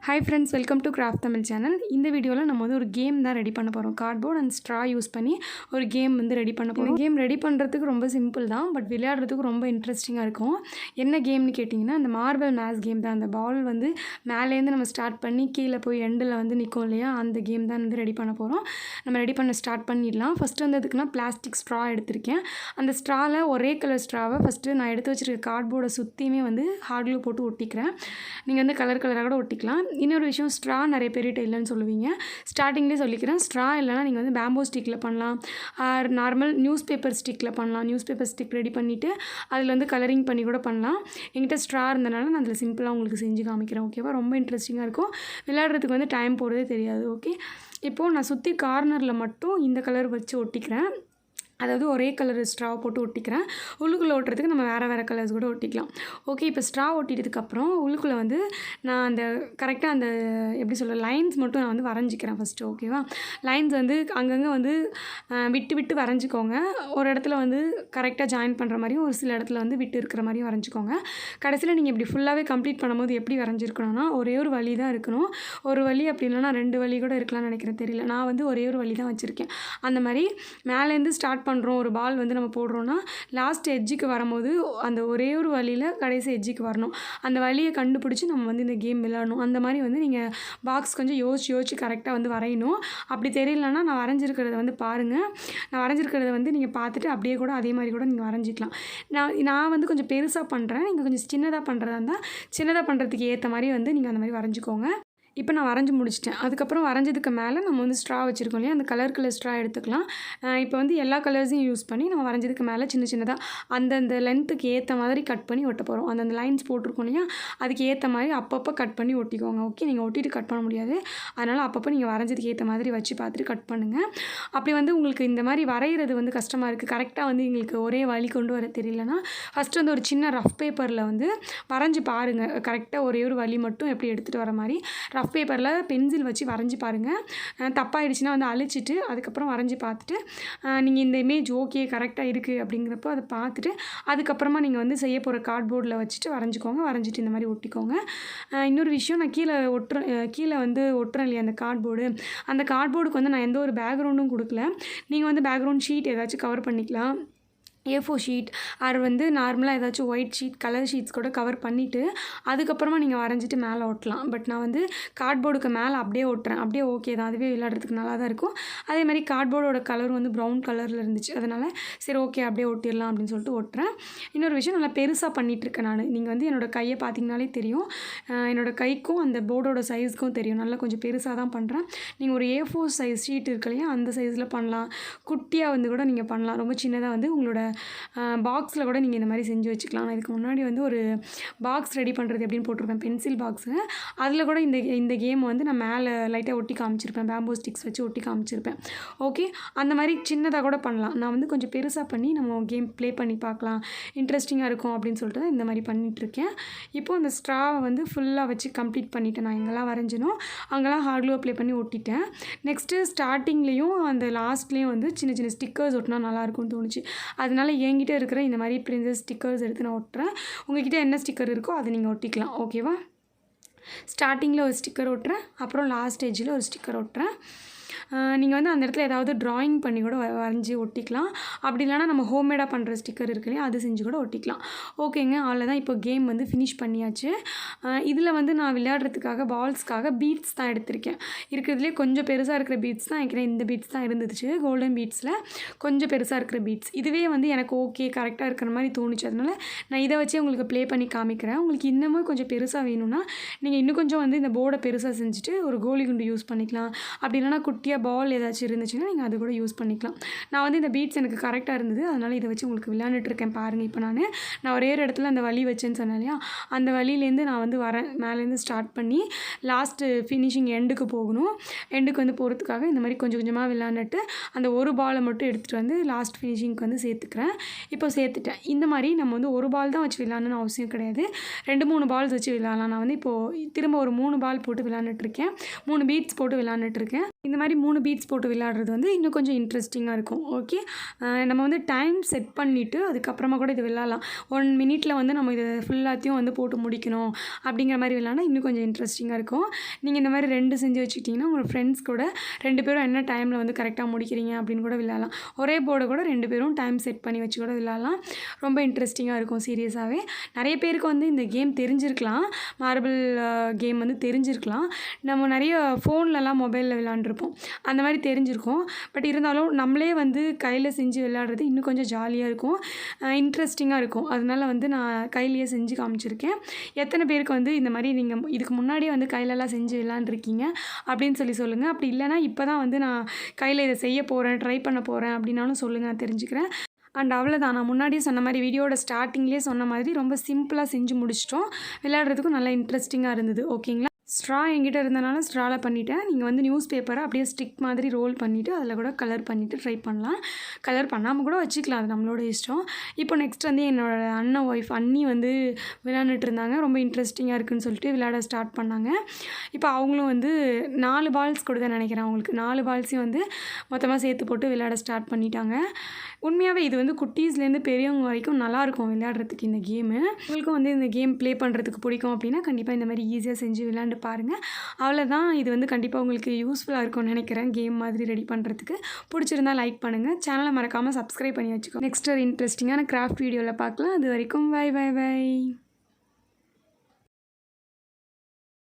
Hi friends, welcome to Craft Tamil channel. இந்த வீடியோல நம்ம வந்து ஒரு கேம் தான் ரெடி பண்ண போறோம். கார்ட்போர்ட் அண்ட் ஸ்ட்ரா யூஸ் பண்ணி ஒரு கேம் வந்து ரெடி பண்ண போறோம். இந்த கேம் ரெடி பண்றதுக்கு ரொம்ப சிம்பிள் தான், பட் விளையாடுறதுக்கு ரொம்ப இன்ட்ரெஸ்டிங்கா இருக்கும். என்ன கேம்னு கேட்டிங்கன்னா, அந்த மார்பிள் மேஸ் கேம் தான். அந்த பால் வந்து மேலே இருந்து நம்ம ஸ்டார்ட் பண்ணி கீழே போய் எண்டில் வந்து நிற்கும் இல்லையா, அந்த கேம் தான் வந்து ரெடி பண்ண போறோம். நம்ம ரெடி பண்ண ஸ்டார்ட் பண்ணிடலாம். ஃபர்ஸ்ட் வந்து அதுக்குன்னா பிளாஸ்டிக் ஸ்ட்ரா எடுத்திருக்கேன். அந்த ஸ்ட்ரால ஒரே கலர் ஸ்ட்ராவை ஃபஸ்ட்டு நான் எடுத்து வச்சிருக்க கார்ட்போர்டை சுற்றியுமே வந்து ஹார்ட் க்ளூ போட்டு ஒட்டிக்கிறேன். நீங்கள் வந்து கலர் கலராக கூட ஒட்டிக்கலாம். இன்னொரு விஷயம், ஸ்ட்ரா நிறைய பேர்கிட்ட இல்லைன்னு சொல்லுவீங்க. ஸ்டார்டிங்லேயே சொல்லிக்கிறேன், ஸ்ட்ரா இல்லைனா நீங்கள் வந்து பேம்போ ஸ்டிக்கில் பண்ணலாம், ஆர் நார்மல் நியூஸ் பேப்பர் ஸ்டிக்கில் பண்ணலாம். நியூஸ் பேப்பர் ஸ்டிக் ரெடி பண்ணிவிட்டு அதில் வந்து கலரிங் பண்ணி கூட பண்ணலாம். என்கிட்ட ஸ்ட்ரா இருந்தனால நான் அதில் சிம்பிளாக உங்களுக்கு செஞ்சு காமிக்கிறேன். ஓகேவா? ரொம்ப இன்ட்ரெஸ்டிங்காக இருக்கும். விளையாடுறதுக்கு வந்து டைம் போகிறதே தெரியாது. ஓகே, இப்போது நான் சுற்றி கார்னரில் மட்டும் இந்த கலர் வச்சு ஒட்டிக்கிறேன். அதாவது ஒரே கலர் ஸ்ட்ரா போட்டு ஒட்டிக்கிறேன். உள்ளுக்குள்ளே ஒட்டுறதுக்கு நம்ம வேறு வேறு கலர்ஸ் கூட ஒட்டிக்கலாம். ஓகே, இப்போ ஸ்ட்ரா ஒட்டிட்டதுக்கப்புறம் உள்ளுக்குள்ளே வந்து நான் அந்த கரெக்டாக அந்த எப்படி சொல்ல லைன்ஸ் மட்டும் நான் வந்து வரைஞ்சிக்கிறேன் ஃபஸ்ட்டு. ஓகேவா? லைன்ஸ் வந்து அங்கங்கே வந்து விட்டு விட்டு வரைஞ்சிக்கோங்க. ஒரு இடத்துல வந்து கரெக்டாக ஜாயின் பண்ணுற மாதிரியும், ஒரு சில இடத்துல வந்து விட்டு இருக்கிற மாதிரியும் வரைஞ்சிக்கோங்க. கடைசியில் நீங்கள் இப்படி ஃபுல்லாகவே கம்ப்ளீட் பண்ணும்போது எப்படி வரைஞ்சிருக்கணும்னா, ஒரே ஒரு வழி தான் இருக்கணும். ஒரு வழி அப்படி இல்லைனா 2 வழி கூட இருக்கலாம்னு நினைக்கிறேன், தெரியல. நான் வந்து ஒரே ஒரு வழி தான் வச்சுருக்கேன். அந்த மாதிரி மேலேருந்து ஸ்டார்ட் பண்ணுறோம், ஒரு பால் வந்து நம்ம போடுறோன்னா லாஸ்ட் எட்ஜுக்கு வரும்போது அந்த ஒரே ஒரு வழியில் கடைசி எட்ஜுக்கு வரணும். அந்த வழியை கண்டுபிடிச்சி நம்ம வந்து இந்த கேம் விளையாடணும். அந்த மாதிரி வந்து நீங்கள் பாக்ஸ் கொஞ்சம் யோசிச்சு கரெக்டாக வந்து வரையணும். அப்படி தெரியலன்னா நான் வரைஞ்சிருக்கிறத வந்து பாருங்கள். நான் வரைஞ்சிருக்கிறத வந்து நீங்கள் பார்த்துட்டு அப்படியே கூட அதே மாதிரி கூட நீங்கள் வரைஞ்சிக்கலாம். நான் வந்து கொஞ்சம் பெருசாக பண்ணுறேன். நீங்கள் கொஞ்சம் சின்னதாக பண்ணுறதா இருந்தால் சின்னதாக பண்ணுறதுக்கு ஏற்ற மாதிரி வந்து நீங்கள் அந்த மாதிரி வரைஞ்சிக்கோங்க. இப்போ நான் வரைஞ்சி முடிச்சிட்டேன். அதுக்கப்புறம் வரைஞ்சதுக்கு மேலே நம்ம வந்து ஸ்ட்ரா வச்சுருக்கோம் இல்லையா, அந்த கலர் ஸ்ட்ரா எடுத்துக்கலாம். இப்போ வந்து எல்லா கலர்ஸையும் யூஸ் பண்ணி நம்ம வரைஞ்சதுக்கு மேலே சின்ன சின்னதாக அந்தந்த லென்த்துக்கு ஏற்ற மாதிரி கட் பண்ணி ஒட்ட போகிறோம். அந்தந்த லைன்ஸ் போட்டிருக்கோம் இல்லையா, அதுக்கு ஏற்ற மாதிரி அப்பப்போ கட் பண்ணி ஒட்டிக்கோங்க. ஓகே, நீங்கள் ஒட்டிட்டு கட் பண்ண முடியாது, அதனால் அப்பப்போ நீங்கள் வரைஞ்சதுக்கு ஏற்ற மாதிரி வச்சு பார்த்துட்டு கட் பண்ணுங்கள். அப்படி வந்து உங்களுக்கு இந்த மாதிரி வரைகிறது வந்து கஷ்டமாக இருக்குது, கரெக்டாக வந்து எங்களுக்கு ஒரே வழி கொண்டு வர தெரியலனா, ஃபஸ்ட்டு வந்து ஒரு சின்ன ரஃப் பேப்பரில் வந்து வரைஞ்சி பாருங்கள். கரெக்டாக ஒரே ஒரு வழி மட்டும் எப்படி எடுத்துகிட்டு வர மாதிரி ரஃப் பேப்பரில் பென்சில் வச்சு வரைஞ்சி பாருங்கள். தப்பாகிடுச்சுன்னா வந்து அழிச்சிட்டு அதுக்கப்புறம் வரைஞ்சி பார்த்துட்டு நீங்கள் இந்த இமேஜ் ஓகே கரெக்டாக இருக்குது அப்படிங்கிறப்போ அதை பார்த்துட்டு அதுக்கப்புறமா நீங்கள் வந்து செய்ய போகிற கார்ட்போர்டில் வச்சுட்டு வரைஞ்சிக்கோங்க. வரைஞ்சிட்டு இந்த மாதிரி ஒட்டிக்கோங்க. இன்னொரு விஷயம், நான் கீழே வந்து ஒட்டுறேன் இல்லையா அந்த கார்ட்போர்டு, அந்த கார்ட்போர்டுக்கு வந்து நான் எந்த ஒரு பேக்ரவுண்டும் கொடுக்கல. நீங்கள் வந்து பேக்ரவுண்ட் ஷீட் ஏதாச்சும் கவர் பண்ணிக்கலாம். A4 ஷீட் அது வந்து நார்மலாக ஏதாச்சும் ஒயிட் ஷீட், கலர் ஷீட்ஸ் கூட கவர் பண்ணிவிட்டு அதுக்கப்புறமா நீங்கள் வரைஞ்சிட்டு மேலே ஒட்டலாம். பட் நான் வந்து கார்ட்போர்டுக்கு மேலே அப்படியே ஒட்டுறேன். அப்படியே ஓகே தான், அதுவே விளையாடுறதுக்கு நல்லா தான் இருக்கும். அதே மாதிரி கார்ட்போர்டோட கலர் வந்து ப்ரௌன் கலரில் இருந்துச்சு, அதனால் சரி ஓகே அப்படியே ஒட்டிடலாம் அப்படின்னு சொல்லிட்டு ஒட்டுறேன். இன்னொரு விஷயம், நல்லா பெருசாக பண்ணிகிட்ருக்கேன் நான். நீங்கள் வந்து என்னோடய கையை பார்த்திங்கனாலே தெரியும், என்னோடய கைக்கும் அந்த போர்டோட சைஸ்க்கும் தெரியும். நல்லா கொஞ்சம் பெருசாக தான் பண்ணுறேன். நீங்கள் ஒரு A4 சைஸ் ஷீட் இருக்கு இல்லையா, அந்த சைஸில் பண்ணலாம். குட்டியாக வந்து கூட நீங்கள் பண்ணலாம். ரொம்ப சின்னதாக வந்து உங்களோட பாக்ஸில் கூட நீங்கள் இந்த மாதிரி செஞ்சு வச்சுக்கலாம். நான் இதுக்கு முன்னாடி வந்து ஒரு பாக்ஸ் ரெடி பண்ணுறது எப்படின்னு போட்டிருப்பேன், பென்சில் பாக்ஸு. அதில் கூட இந்த கேம் வந்து நான் மேலே லைட்டாக ஒட்டி காமிச்சிருப்பேன், பேம்போ ஸ்டிக்ஸ் வச்சு ஒட்டி காமிச்சிருப்பேன். ஓகே, அந்த மாதிரி சின்னதாக கூட பண்ணலாம். நான் வந்து கொஞ்சம் பெருசாக பண்ணி நம்ம கேம் ப்ளே பண்ணி பார்க்கலாம், இன்ட்ரெஸ்டிங்காக இருக்கும் அப்படின்னு சொல்லிட்டு தான் இந்த மாதிரி பண்ணிகிட்ருக்கேன். இப்போது அந்த ஸ்ட்ராவை வந்து ஃபுல்லாக வச்சு கம்ப்ளீட் பண்ணிவிட்டேன். நான் எங்கெல்லாம் வரைஞ்சினோ அங்கெல்லாம் ஹார்ட் க்ளூ அப்ளை பண்ணி ஒட்டிட்டேன். நெக்ஸ்ட்டு ஸ்டார்டிங்லேயும் அந்த லாஸ்ட்லேயும் வந்து சின்ன சின்ன ஸ்டிக்கர்ஸ் ஒட்டினா நல்லாயிருக்கும்னு தோணுச்சு. அதனால் என்கிட்ட இருக்கிற இந்த மாதிரி பிரின்சஸ் ஸ்டிக்கர்ஸ் எடுத்து நான் ஒட்டுறேன். உங்கள்கிட்ட என்ன ஸ்டிக்கர் இருக்கோ அதை நீங்கள் ஒட்டிக்கலாம். ஓகேவா? ஸ்டார்டிங்கில் ஒரு ஸ்டிக்கர் ஒட்டுறேன், அப்புறம் லாஸ்ட் ஸ்டேஜில் ஒரு ஸ்டிக்கர் ஒட்டுறேன். நீங்கள் வந்து அந்த இடத்துல ஏதாவது ட்ராயிங் பண்ணி கூட வரைஞ்சி ஒட்டிக்கலாம். அப்படி இல்லைனா நம்ம ஹோம்மேடாக பண்ணுற ஸ்டிக்கர் இருக்கு இல்லையா, அது செஞ்சு கூட ஒட்டிக்கலாம். ஓகேங்க, அவ்வளோதான். இப்போ கேம் வந்து ஃபினிஷ் பண்ணியாச்சு. இதில் வந்து நான் விளையாடுறதுக்காக பால்ஸ்க்காக பீட்ஸ் தான் எடுத்திருக்கேன். இருக்கிறதுலே கொஞ்சம் பெருசாக இருக்கிற பீட்ஸ் தான் எனக்கு, இந்த பீட்ஸ் தான் இருந்துச்சு, கோல்டன் பீட்ஸில் கொஞ்சம் பெருசாக இருக்கிற பீட்ஸ். இதுவே வந்து எனக்கு ஓகே கரெக்டாக இருக்கிற மாதிரி தோணுச்சு, அதனால் நான் இதை வச்சு உங்களுக்கு ப்ளே பண்ணி காமிக்கிறேன். உங்களுக்கு இன்னமும் கொஞ்சம் பெருசாக வேணும்னா நீங்கள் இன்னும் கொஞ்சம் வந்து இந்த போர்டை பெருசாக செஞ்சுட்டு ஒரு கோலி குண்டு யூஸ் பண்ணிக்கலாம். அப்படி இல்லைனா குட்டியாக பால் ஏதாச்சும் இருந்துச்சுன்னா நீங்கள் அது கூட யூஸ் பண்ணிக்கலாம். நான் வந்து இந்த பீட்ஸ் எனக்கு கரெக்டாக இருந்தது, அதனால் இதை வச்சு உங்களுக்கு விளையாண்டுட்ருக்கேன் பாருங்கள். இப்போ நான் ஒரே ஒரு இடத்துல அந்த வழி வச்சேன்னு சொன்னேன் இல்லையா, அந்த வழியிலேருந்து நான் வந்து வரேன். மேலேருந்து ஸ்டார்ட் பண்ணி லாஸ்ட்டு ஃபினிஷிங் எண்டுக்கு போகணும். எண்டுக்கு வந்து போகிறதுக்காக இந்த மாதிரி கொஞ்சம் கொஞ்சமாக விளையாண்டுட்டு அந்த ஒரு பாலை மட்டும் எடுத்துகிட்டு வந்து லாஸ்ட் ஃபினிஷிங்க்கு வந்து சேர்த்துக்கிறேன். இப்போ சேர்த்துட்டேன். இந்த மாதிரி நம்ம வந்து ஒரு பால் தான் வச்சு விளையாடணும்னு அவசியம் கிடையாது, 2-3 பால்ஸ் வச்சு விளையாடலாம். நான் வந்து இப்போது திரும்ப ஒரு 3 பால் போட்டு விளையாண்டுட்ருக்கேன், 3 பீட்ஸ் போட்டு விளையாண்டுட்ருக்கேன். இந்த மாதிரி 3 பீட்ஸ் போட்டு விளையாடுறது வந்து இன்னும் கொஞ்சம் இன்ட்ரெஸ்டிங்காக இருக்கும். ஓகே, நம்ம வந்து டைம் செட் பண்ணிவிட்டு அதுக்கப்புறமா கூட இது விளையாடலாம். 1 மினிட்டில் வந்து நம்ம இது ஃபுல்லாத்தையும் வந்து போட்டு முடிக்கணும் அப்படிங்கிற மாதிரி விளையாடினா இன்னும் கொஞ்சம் இன்ட்ரெஸ்டிங்காக இருக்கும். நீங்கள் இந்த மாதிரி 2 செஞ்சு வச்சுக்கிட்டிங்கன்னா உங்கள் ஃப்ரெண்ட்ஸ் கூட 2 பேரும் என்ன டைமில் வந்து கரெக்டாக முடிக்கிறீங்க அப்படின்னு கூட விளையாடலாம். ஒரே போர்டை கூட 2 பேரும் டைம் செட் பண்ணி வச்சு கூட விளையாடலாம். ரொம்ப இன்ட்ரெஸ்டிங்காக இருக்கும். சீரியஸாகவே நிறைய பேருக்கு வந்து இந்த கேம் தெரிஞ்சிருக்கலாம். மார்பிள் கேம் வந்து தெரிஞ்சிருக்கலாம். நம்ம நிறைய ஃபோன்லலாம் மொபைலில் விளையாண்டுருப்போம், அந்த மாதிரி தெரிஞ்சிருக்கும். பட் இருந்தாலும் நம்மளே வந்து கையில் செஞ்சு விளையாடுறது இன்னும் கொஞ்சம் ஜாலியாக இருக்கும், இன்ட்ரெஸ்டிங்காக இருக்கும். அதனால வந்து நான் கையிலேயே செஞ்சு காமிச்சிருக்கேன். எத்தனை பேருக்கு வந்து இந்த மாதிரி நீங்கள் இதுக்கு முன்னாடியே வந்து கையிலலாம் செஞ்சு விளையாண்டுருக்கீங்க அப்படின்னு சொல்லுங்கள். அப்படி இல்லைனா இப்போ தான் வந்து நான் கையில் இதை செய்ய போகிறேன், ட்ரை பண்ண போகிறேன் அப்படின்னாலும் சொல்லுங்கள், நான் தெரிஞ்சுக்கிறேன். அண்ட் அவ்வளோதான், நான் முன்னாடியே சொன்ன மாதிரி வீடியோட ஸ்டார்டிங்லேயே சொன்ன மாதிரி ரொம்ப சிம்பிளாக செஞ்சு முடிச்சிட்டோம். விளையாடுறதுக்கும் நல்லா இன்ட்ரெஸ்டிங்காக இருந்தது. ஓகேங்களா, ஸ்ட்ரா என்கிட்ட இருந்தனால ஸ்ட்ராவில் பண்ணிவிட்டேன். நீங்கள் வந்து நியூஸ் பேப்பரை அப்படியே ஸ்டிக் மாதிரி ரோல் பண்ணிவிட்டு அதில் கூட கலர் பண்ணிவிட்டு ட்ரை பண்ணலாம். கலர் பண்ணாமல் கூட வச்சுக்கலாம், அது நம்மளோட இஷ்டம். இப்போ நெக்ஸ்ட் வந்து என்னோடய அண்ணன் ஒய்ஃப் அண்ணி வந்து விளையாண்டுட்டு இருந்தாங்க. ரொம்ப இன்ட்ரெஸ்டிங்காக இருக்குதுன்னு சொல்லிட்டு விளையாட ஸ்டார்ட் பண்ணாங்க. இப்போ அவங்களும் வந்து 4 பால்ஸ் கொடுக்க நினைக்கிறேன். அவங்களுக்கு 4 பால்ஸையும் வந்து மொத்தமாக சேர்த்து போட்டு விளையாட ஸ்டார்ட் பண்ணிட்டாங்க. உண்மையாகவே இது வந்து குட்டீஸ்லேருந்து பெரியவங்க வரைக்கும் நல்லாயிருக்கும் விளையாடுறதுக்கு இந்த கேமு. உங்களுக்கும் வந்து இந்த கேம் ப்ளே பண்ணுறதுக்கு பிடிக்கும் அப்படின்னா கண்டிப்பாக இந்த மாதிரி ஈஸியாக செஞ்சு விளையாண்டு பாருங்கள். அவ்வளோதான், இது வந்து கண்டிப்பாக உங்களுக்கு யூஸ்ஃபுல்லாக இருக்கும்னு நினைக்கிறேன். கேம் மாதிரி ரெடி பண்ணுறதுக்கு பிடிச்சிருந்தால் லைக் பண்ணுங்கள், சேனலை மறக்காமல் சப்ஸ்கிரைப் பண்ணி வச்சுக்கோங்க. நெக்ஸ்ட் ஒரு இன்ட்ரெஸ்டிங்கான கிராஃப்ட் வீடியோவில் பார்க்கலாம். அது வரைக்கும் பை பை பை.